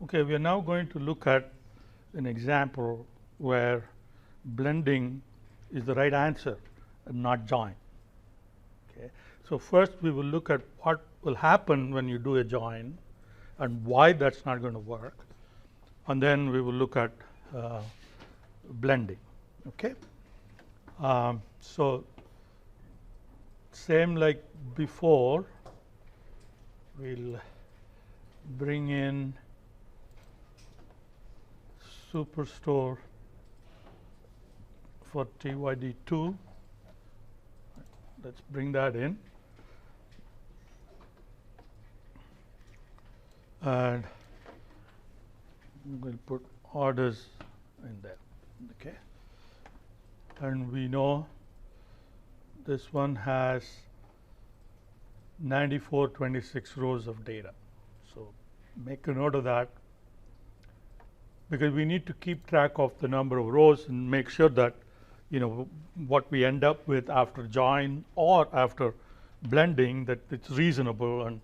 Okay, we are now going to look at an example where blending is the right answer and not join. Okay, so first we will look at what will happen when you do a join and why that's not going to work, and then we will look at blending. Okay, so same like before, we'll bring in Superstore for TYD2. Let's bring that in, and we'll put orders in there. Okay, and we know this one has 9426 rows of data. So make a note of that, because we need to keep track of the number of rows and make sure that what we end up with after join or after blending, that it's reasonable and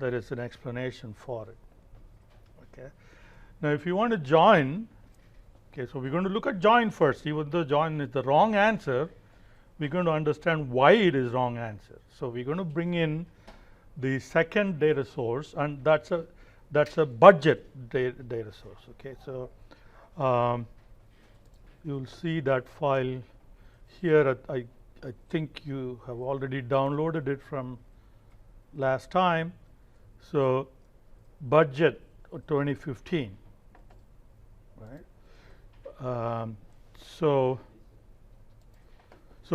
there is an explanation for it. Okay. Now if you want to join, okay, so we're going to look at join first. Even though join is the wrong answer, we're going to understand why it is wrong answer. So we're going to bring in the second data source, and that's a budget data source. Okay, so you'll see that file here. I think you have already downloaded it from last time. So budget 2015, right? So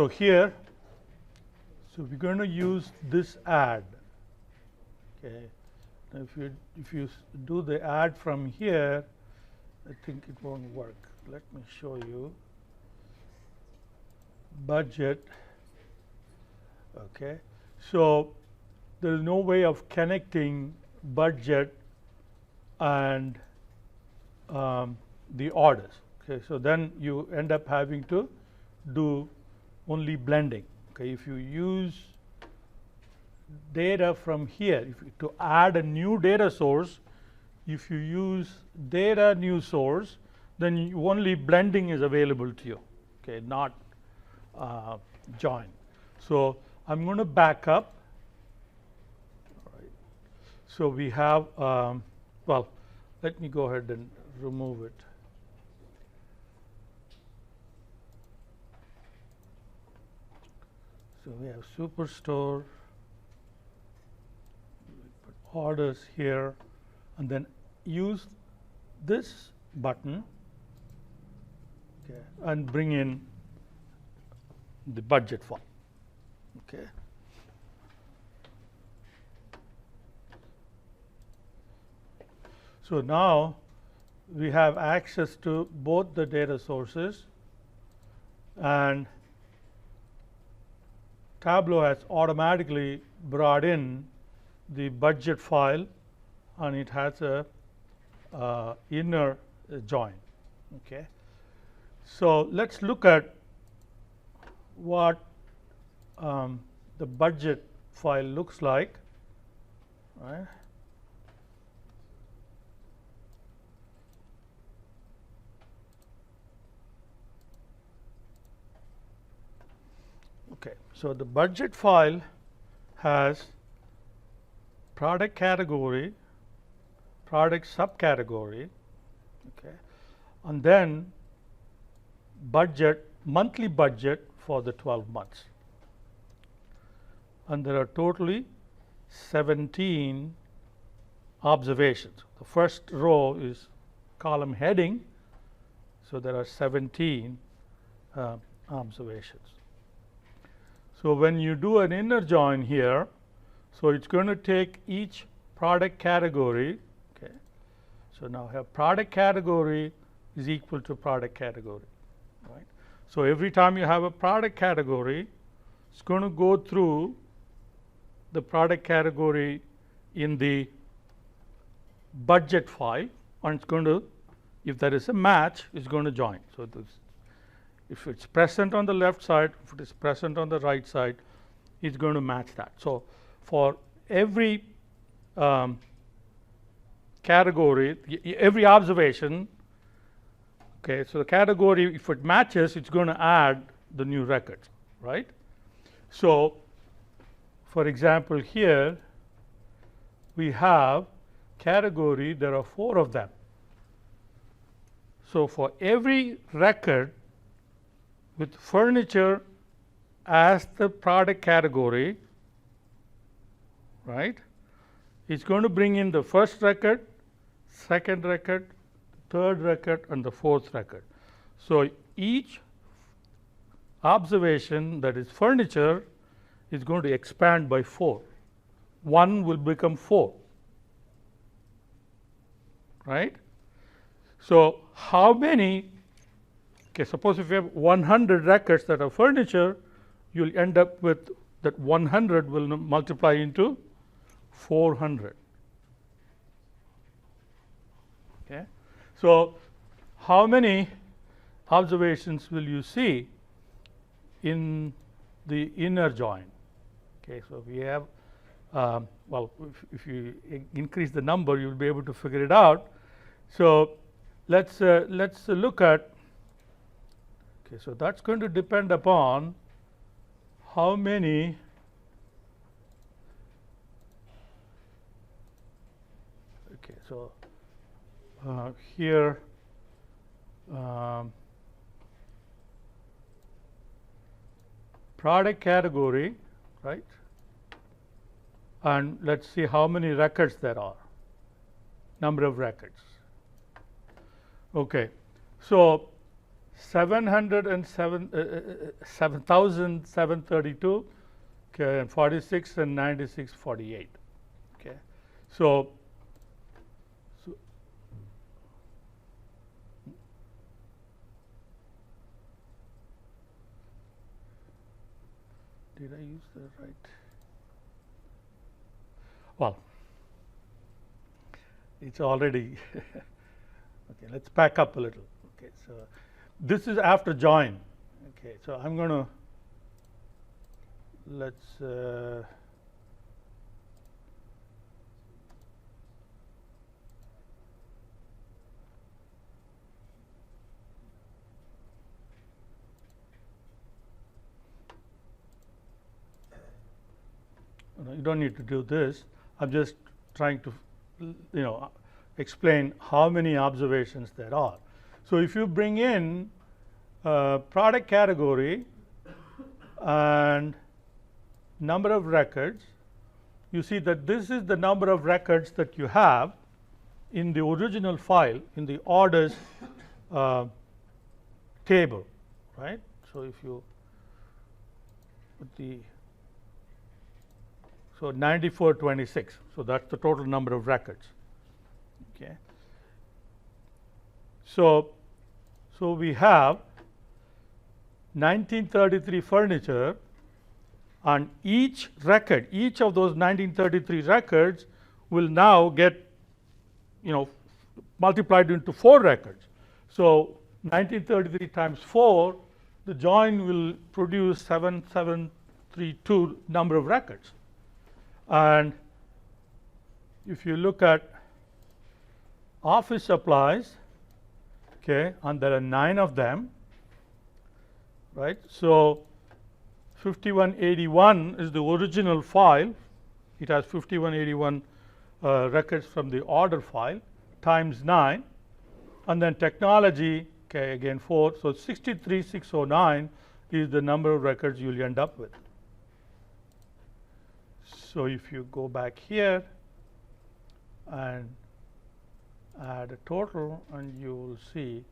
here, so we're going to use this add. Okay, now if you do the add from here, I think it won't work. Let me show you. Budget. Okay, so there is no way of connecting budget and the orders. Okay, so then you end up having to do only blending. Okay, if you use data from here, to add a new data source, if you use data new source, then only blending is available to you. Okay, not join. So I'm going to back up. All right. So we have well, let me go ahead and remove it. So we have Superstore, we put orders here, and then use this button, okay, and bring in the budget file. Okay. So now we have access to both the data sources, and Tableau has automatically brought in the budget file, and it has a inner join. Okay, so let's look at what the budget file looks like. Right. Okay, so the budget file has product category, product subcategory, okay, and then budget, monthly budget for the 12 months. And there are totally 17 observations. The first row is column heading, so there are 17 observations. So when you do an inner join here, so it's going to take each product category. Okay, so now have product category is equal to product category, right? So every time you have a product category, it's going to go through the product category in the budget file, and it's going to, if there is a match, it's going to join. So this, if it's present on the left side, if it is present on the right side, it's going to match that. So for every category, every observation, okay, so the category, if it matches, it's going to add the new records, right? So, for example, here we have category, there are 4 of them. So, for every record with furniture as the product category, right, it's going to bring in the first record, second record, third record, and the fourth record. So, each observation that is furniture is going to expand by 4. 1 will become 4, right? So, how many, okay, suppose if you have 100 records that are furniture, you'll end up with that 100 will multiply into 400. Okay. So, how many observations will you see in the inner join? Okay, so we have, well, if you increase the number, you'll be able to figure it out. So, let's look at. Okay, so that's going to depend upon how many okay, so here product category, right? And let's see how many records there are, number of records. Okay, so 7,732, okay, and 46 and 96, 48. Okay, so did I use the right? Well, it's already okay. Let's back up a little. Okay, so this is after join. Okay, so I'm going to let's you don't need to do this. I'm just trying to, explain how many observations there are. So, if you bring in product category and number of records, you see that this is the number of records that you have in the original file in the orders table, right? So, if you put the 9426, so that's the total number of records. Okay. So we have 1933 furniture, and each record, each of those 1933 records will now get, multiplied into 4 records. So 1933 times 4, the join will produce 7732 number of records. And if you look at office supplies, okay, and there are 9 of them, right? So 5181 is the original file. It has 5181 records from the order file times 9, and then technology, okay, again 4. So 63609 is the number of records you'll end up with. So if you go back here and add a total, and you will see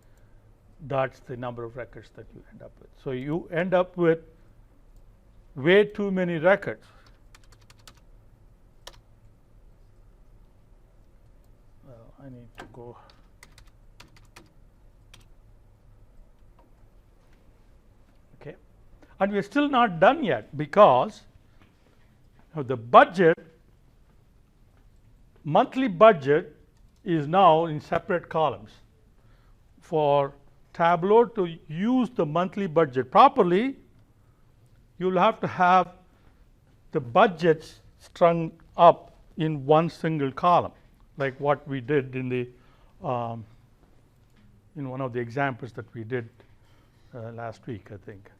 that's the number of records that you end up with. So you end up with way too many records. Well, I need to go. Okay, and we're still not done yet, because the budget, monthly budget, is now in separate columns. For Tableau to use the monthly budget properly, you'll have to have the budgets strung up in one single column. like what we did in the in one of the examples that we did last week, I think.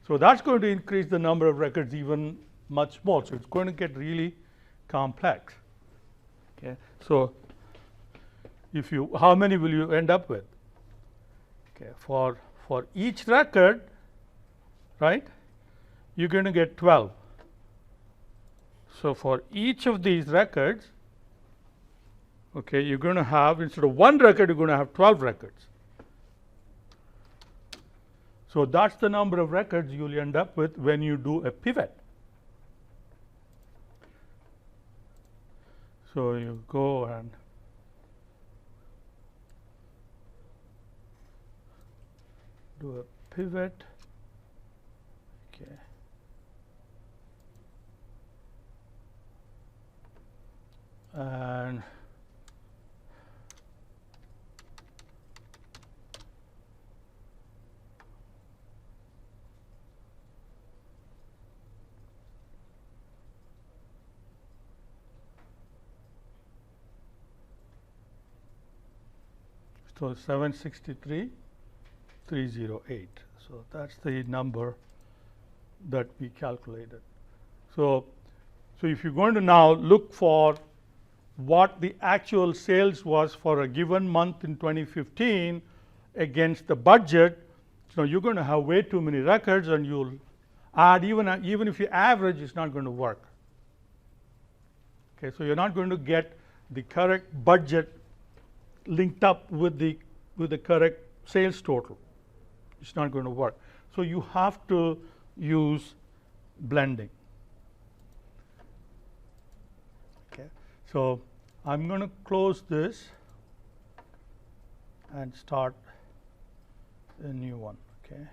So that's going to increase the number of records even much more. So it's going to get really complex. Okay. So if you, how many will you end up with? Okay. For each record, right, you're going to get 12. So for each of these records, okay, you're going to have, instead of one record, you're going to have 12 records. So that's the number of records you'll end up with when you do a pivot. So you go and do a pivot. Okay. And so 763,308. So that's the number that we calculated. So if you're going to now look for what the actual sales was for a given month in 2015 against the budget, so you're going to have way too many records, and you'll add, even if you average, it's not going to work. Okay, so you're not going to get the correct budget linked up with the correct sales total. It's not going to work. So you have to use blending. Okay. So I'm going to close this and start a new one. Okay.